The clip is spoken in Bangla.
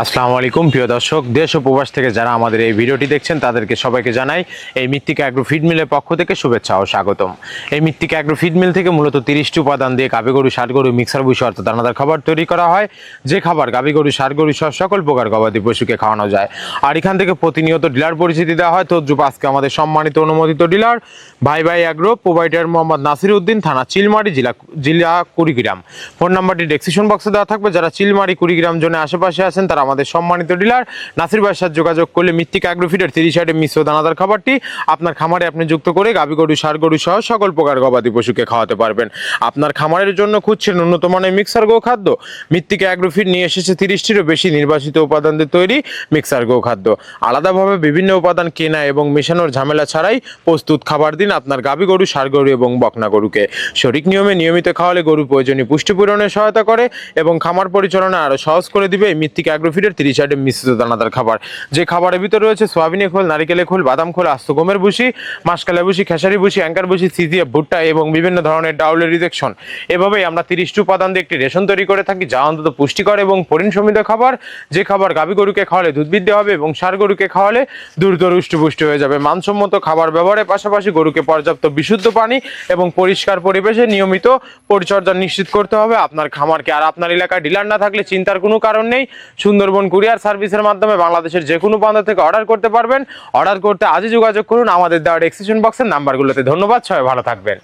আসসালামু আলাইকুম প্রিয় দর্শক, দেশ ও প্রবাস থেকে যারা আমাদের এই ভিডিওটি দেখছেন তাদেরকে সবাইকে জানাই এই মৃত্তিকা অ্যাগ্রো ফিড মিলের পক্ষ থেকে শুভেচ্ছা ও স্বাগতম। এই মৃত্তিকা অ্যাগ্রো ফিড মিল থেকে মূলত 30টি উপাদান দিয়ে গাভী গরু, ষাঁড় গরু, মিক্সার ভুসি অর্থাৎ দানাদার খাবার তৈরি করা হয়, যে খাবার গাভী গরু, ষাঁড় গরু সহ সকল প্রকার গবাদি পশুকে খাওয়ানো যায়। আর এখান থেকে প্রতিনিয়ত ডিলার পরিচিতি দেওয়া হয়। তদ্রুপ আজকে আমাদের সম্মানিত অনুমোদিত ডিলার ভাই ভাই অ্যাগ্রো, প্রোভাইডার মোহাম্মদ নাসির উদ্দিন, থানা চিলমারি, জেলা কুড়িগ্রাম। ফোন নাম্বারটি ডেসক্রিপশন বক্সে দেওয়া থাকবে। যারা চিলমারি কুড়িগ্রাম জোনে আশেপাশে আছেন তারা আমাদের সম্মানিত ডিলার নাসির ভাইয়ের সাথে যোগাযোগ করলে মৃত্তিকা অ্যাগ্রো ফিডের 30 আইটেম মিশ্র দানাদার খাবারটি আপনার খামারে আপনি যুক্ত করে গাভী গরু, ষাঁড় গরু সহ সকল প্রকার গবাদি পশুকে খাওয়াতে পারবেন। আপনার খামারের জন্য খুঁজছেন উন্নত মানের মিক্সার গো খাদ্য? মৃত্তিকা অ্যাগ্রো ফিড নিয়ে এসেছে 30টিরও বেশি নির্বাচিত উপাদান দিয়ে তৈরি মিক্সার গো খাদ্য। আলাদাভাবে বিভিন্ন উপাদান কেনা এবং মেশানোর ঝামেলা ছাড়াই প্রস্তুত খাবার দিন আপনার গাভী গরু, ষাঁড় গরু এবং বকনা গরুকে। সঠিক নিয়মে নিয়মিত খাওয়ালে গরু প্রয়োজনীয় পুষ্টি পূরণে সহায়তা করে এবং খামার পরিচালনা আরো সহজ করে দিবে এই মৃত্তিকা অ্যাগ্রো ফিডের 30 আইটেম মিশ্রিত দানাদার খাবার। যে খাবারের ভিতরে রয়েছে সোয়াবিনের খোল, নারিকেলের খোল, বাদাম খোল, আস্ত গমের ভুসি, মাসকালাই ভুসি, খেসারি ভুসি, অ্যাঙ্কার ভুসি, সিজিএফ, ভুট্টা এবং বিভিন্ন ধরনের ডাউলের রিজেকশন। এভাবেই আমরা 30টি উপাদান দিয়ে একটি রেশন তৈরি করে থাকি, যা অন্তত পুষ্টিকর এবং পরিণ সমৃদ্ধ খাবার। যে খাবার গাভী গরুকে খাওয়ালে দুধ বৃদ্ধি হবে এবং ষাঁড় গরুকে খাওয়ালে দ্রুত হৃষ্টপুষ্ট হয়ে যাবে। মানসম্মত খাবার ব্যবহারের পাশাপাশি গরুকে পর্যাপ্ত বিশুদ্ধ পানি এবং পরিষ্কার পরিবেশে নিয়মিত পরিচর্যা নিশ্চিত করতে হবে আপনার খামারকে। আর আপনার এলাকায় ডিলার না থাকলে চিন্তার কোনো কারণ নেই, সুন্দরবন কুরিয়ার সার্ভিসের মাধ্যমে বাংলাদেশের যে কোনো প্রান্ত থেকে অর্ডার করতে পারবেন। অর্ডার করতে আজই যোগাযোগ করুন আমাদের দেওয়া ডেসক্রিপশন বক্সের নাম্বারগুলোতে। ধন্যবাদ, সবাই ভালো থাকবেন।